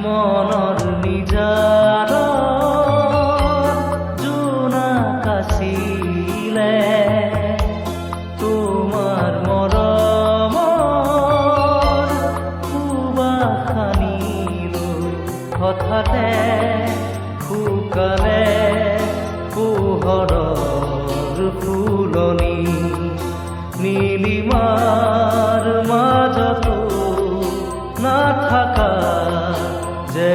মনৰ নিজাৰ জোনাকাছিলে তোমাৰ মৰমৰ সুবাসনিলৈ হঠাতে শুকালে পোহৰৰ ফুলনি নীলিমাৰ মাজতো নাথাকা যে